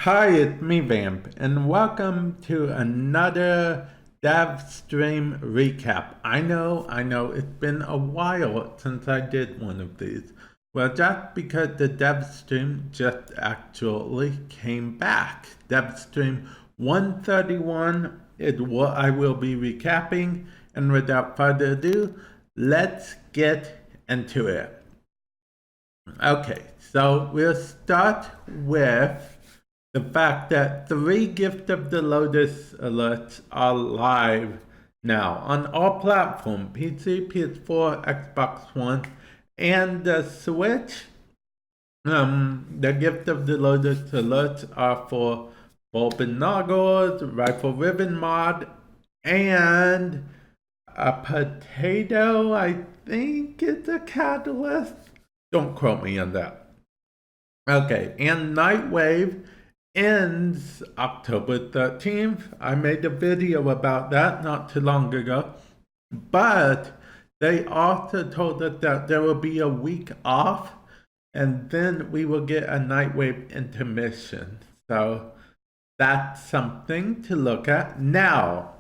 Hi, it's me, Vamp, and welcome to another Devstream recap. I know, it's been a while since I did one of these. Well, that's because the Devstream just actually came back. Devstream 131 is what I will be recapping, and without further ado, let's get into it. Okay, so we'll start with the fact that 3 Gift of the Lotus alerts are live now on all platforms: PC, PS4, Xbox One, and the Switch. The Gift of the Lotus alerts are for Vauban Rework, Rifle Ribbon mod, and a potato. I think it's a catalyst. Don't quote me on that. Okay, and Nightwave ends October 13th. I made a video about that not too long ago. But they also told us that there will be a week off and then we will get a Nightwave intermission. So that's something to look at. Now,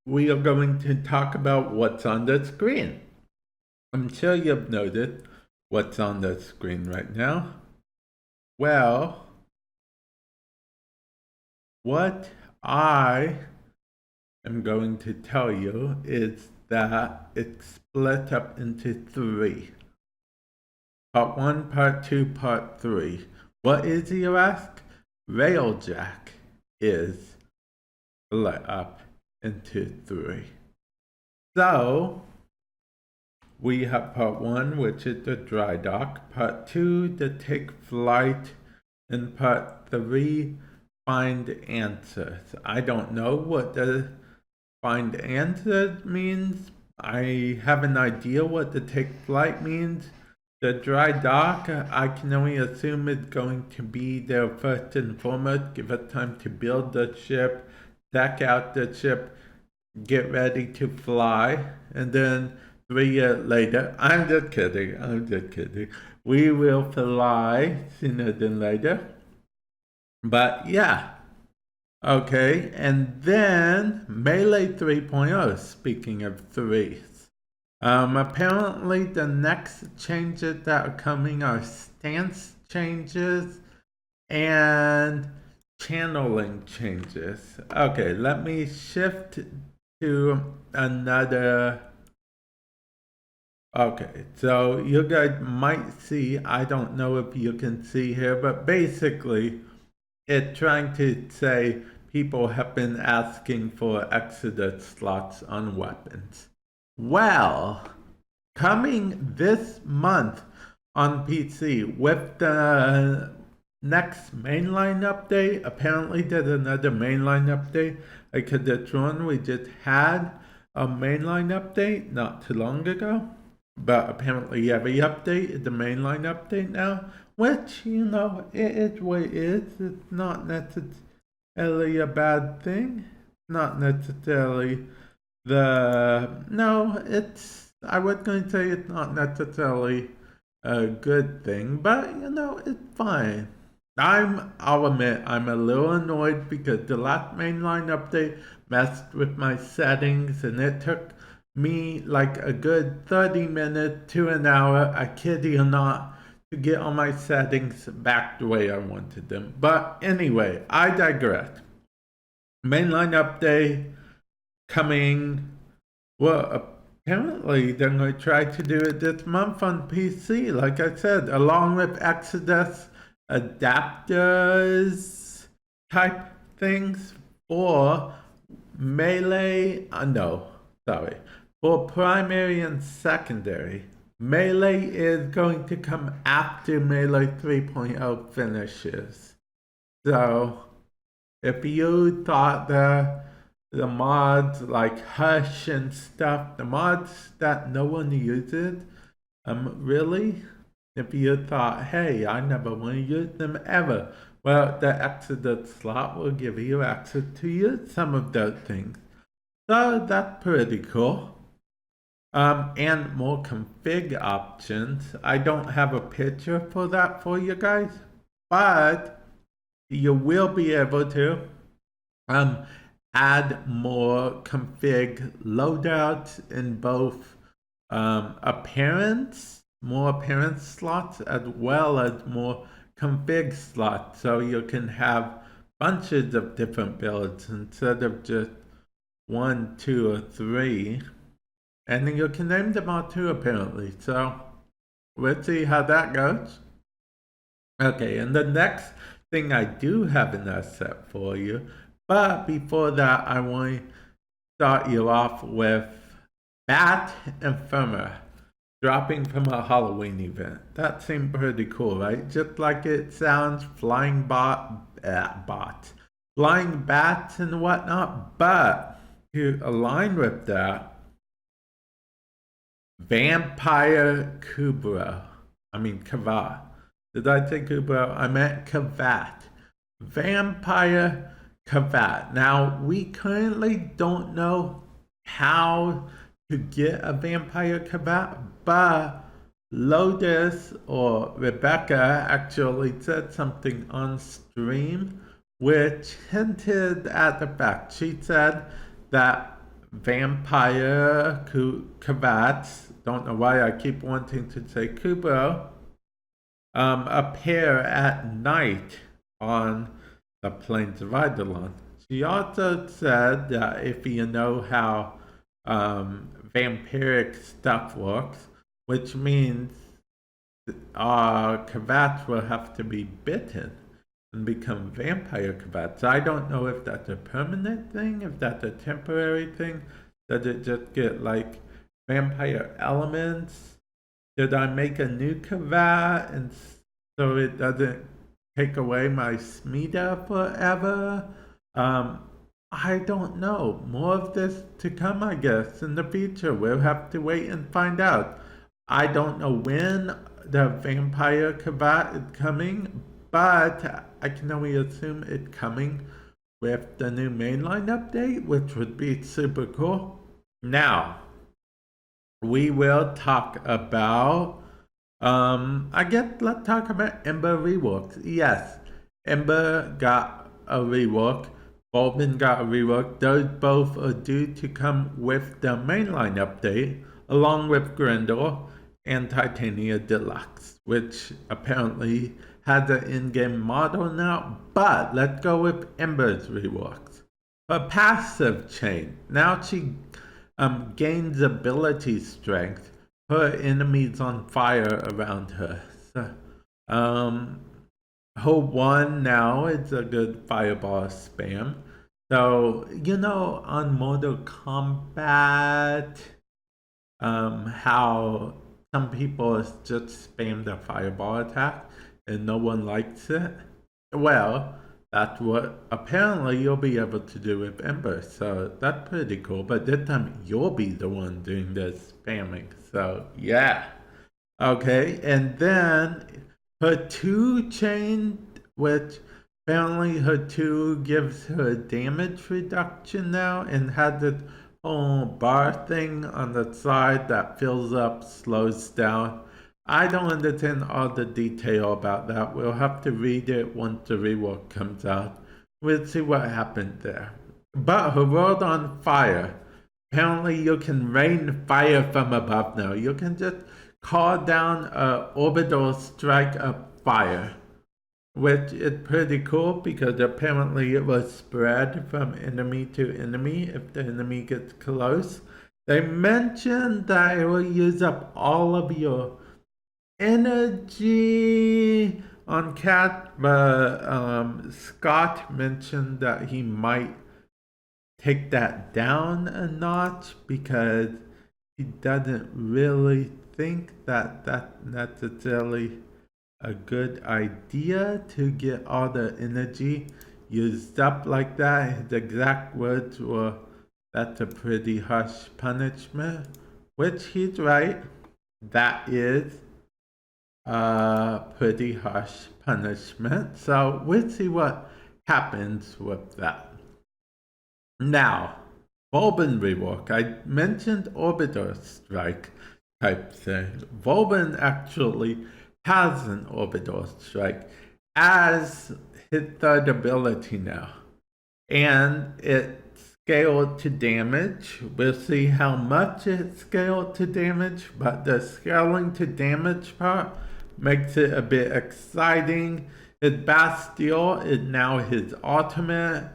we are going to talk about what's on the screen. I'm sure you've noticed what's on the screen right now. Well, what I am going to tell you is that it's split up into 3. Part 1, Part 2, Part 3. What is, you ask? Railjack is split up into 3. So, we have Part 1, which is the dry dock, Part 2, the take flight, and Part 3, find answers. I don't know what the find answers means. I have an idea what the take flight means. The dry dock, I can only assume it's going to be there first and foremost. Give us time to build the ship, deck out the ship, get ready to fly, and then 3 years later, I'm just kidding. We will fly sooner than later. But yeah. Okay, and then Melee 3.0, speaking of 3s. Apparently the next changes that are coming are stance changes and channeling changes. Okay, let me shift to another. Okay, so you guys might see, I don't know if you can see here, but basically it's trying to say people have been asking for Exodus slots on weapons. Well, coming this month on PC with the next mainline update, apparently there's another mainline update. I could have sworn we just had a mainline update not too long ago. But apparently every update is the mainline update now, which, it is what it is. It's not necessarily a bad thing. Not necessarily I was going to say it's not necessarily a good thing, but, it's fine. I'll admit, I'm a little annoyed because the last mainline update messed with my settings and it took me like a good 30 minutes to an hour, I kid you not, to get all my settings back the way I wanted them. But anyway, I digress. Mainline update coming. Well, apparently they're going to try to do it this month on PC, like I said, along with Exodus adapters type things for Melee. For primary and secondary. Melee is going to come after Melee 3.0 finishes. So, if you thought the mods like Hush and stuff, the mods that no one uses, really? If you thought, hey, I never want to use them ever, well, the Exodus slot will give you access to use some of those things. So that's pretty cool. And more config options. I don't have a picture for that for you guys, but you will be able to add more config loadouts in both more appearance slots, as well as more config slots, so you can have bunches of different builds instead of just 1, 2, or 3. And then you can name them all too, apparently. So let's see how that goes. Okay, and the next thing I do have in that set for you, but before that, I want to start you off with Bat Infirma dropping from a Halloween event. That seemed pretty cool, right? Just like it sounds, flying flying bats and whatnot. But to align with that, Vampire Kavat. Did I say Kubra? I meant Kavat. Vampire Kavat. Now, we currently don't know how to get a Vampire Kavat, but Lotus or Rebecca actually said something on stream which hinted at the fact. She said that Vampire Kavats, don't know why I keep wanting to say Kubo, appear at night on the Plains of Eidolon. She also said that if you know how vampiric stuff works, which means Kavats will have to be bitten and become vampire Kavats. I don't know if that's a permanent thing, if that's a temporary thing. Does it just get like vampire elements? Did I make a new Kavat and so it doesn't take away my Smida forever? I don't know. More of this to come, I guess, in the future. We'll have to wait and find out. I don't know when the Vampire Kavat is coming, but I can only assume it's coming with the new mainline update, which would be super cool. Now, we will talk about, I guess let's talk about Ember reworks. Yes, Ember got a rework. Vauban got a rework. Those both are due to come with the mainline update, along with Grendel and Titania Deluxe, which apparently has an in-game model now. But let's go with Ember's reworks. A passive chain. Now she gains ability strength. Her enemies on fire around her. So, her one now is a good fireball spam. So, you know, on Mortal Kombat, how some people just spam the fireball attack and no one likes it? Well, that's what apparently you'll be able to do with Ember. So that's pretty cool. But this time you'll be the one doing the spamming. So yeah. Okay, and then her 2 chain, which apparently her 2 gives her damage reduction now and has this whole bar thing on the side that fills up, slows down. I don't understand all the detail about that. We'll have to read it once the rework comes out. We'll see what happened there. But her world on fire. Apparently you can rain fire from above now. You can just call down an orbital strike of fire, which is pretty cool because apparently it will spread from enemy to enemy if the enemy gets close. They mentioned that it will use up all of your energy on Cat, but Scott mentioned that he might take that down a notch because he doesn't really think that that's necessarily a good idea to get all the energy used up like that. His exact words were, "That's a pretty harsh punishment," which he's right. That is a pretty harsh punishment. So we'll see what happens with that. Now, Vauban rework. I mentioned orbital strike type thing. Vauban actually has an orbital strike as his third ability now. And it scaled to damage. We'll see how much it scaled to damage, but the scaling to damage part makes it a bit exciting. His Bastille is now his ultimate,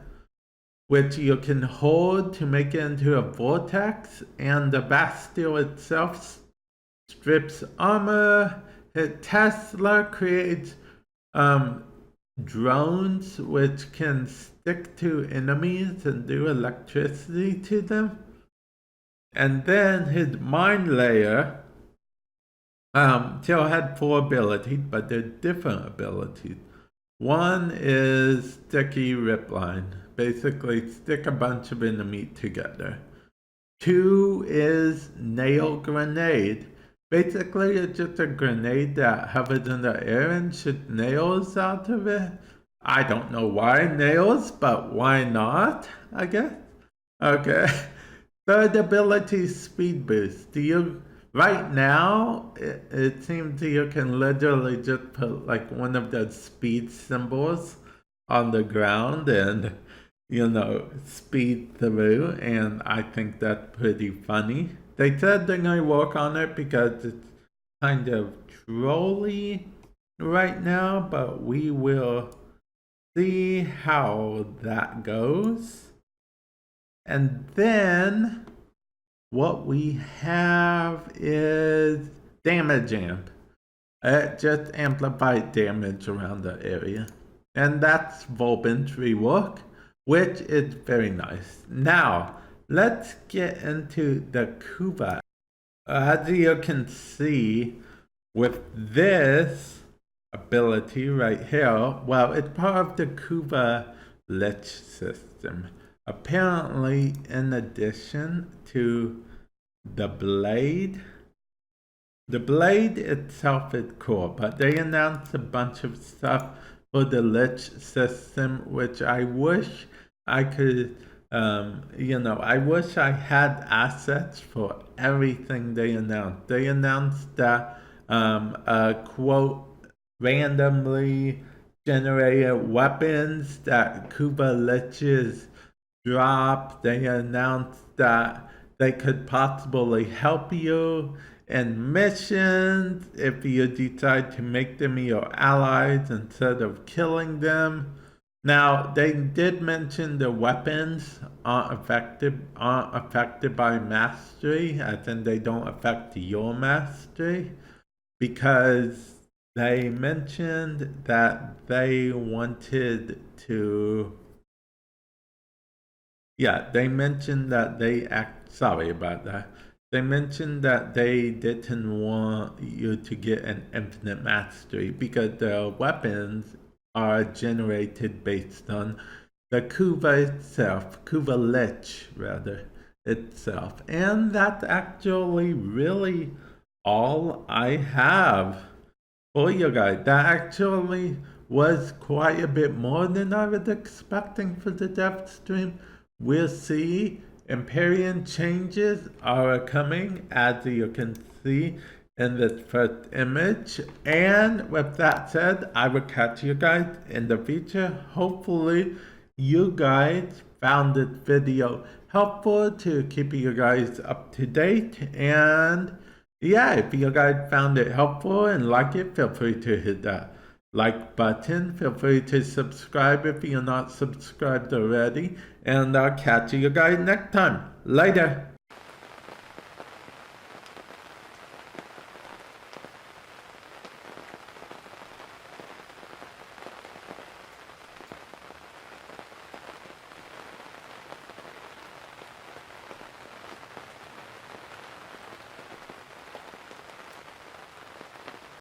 which you can hold to make it into a vortex, and the Bastille itself strips armor. His Tesla creates drones which can stick to enemies and do electricity to them. And then his Mind Layer still had 4 abilities, but they're different abilities. One is Sticky Ripline, basically stick a bunch of enemies together. 2 is Nail Grenade. Basically, it's just a grenade that hovers in the air and shoots nails out of it. I don't know why nails, but why not, I guess. Okay. Third ability, Speed Boost. Right now, it seems you can literally just put like one of the speed symbols on the ground and, speed through, and I think that's pretty funny. They said they're going to work on it because it's kind of trolly right now, but we will see how that goes. And then what we have is Damage Amp. It just amplifies damage around the area. And that's Vauban Rework, which is very nice. Now, let's get into the Kavat. As you can see, with this ability right here, well, it's part of the Kavat Lich system. Apparently, in addition to the blade itself is cool, but they announced a bunch of stuff for the Lich system, which I wish I could, I wish I had assets for everything they announced. They announced that, quote, randomly generated weapons that Kavat Liches drop. They announced that they could possibly help you in missions if you decide to make them your allies instead of killing them. Now, they did mention the weapons aren't affected by mastery, as in they don't affect your mastery, because they mentioned that they wanted to... Yeah, they mentioned that sorry about that. They mentioned that they didn't want you to get an infinite mastery because the weapons are generated based on the Kavat itself, Kavat Lich rather, itself. And that's actually really all I have for you guys. That actually was quite a bit more than I was expecting for the Devstream. We'll see. Empyrean changes are coming, as you can see in this first image. And with that said, I will catch you guys in the future. Hopefully, you guys found this video helpful to keep you guys up to date. And yeah, if you guys found it helpful and like it, feel free to hit that like button. Feel free to subscribe if you're not subscribed already. And I'll catch you guys next time. Later.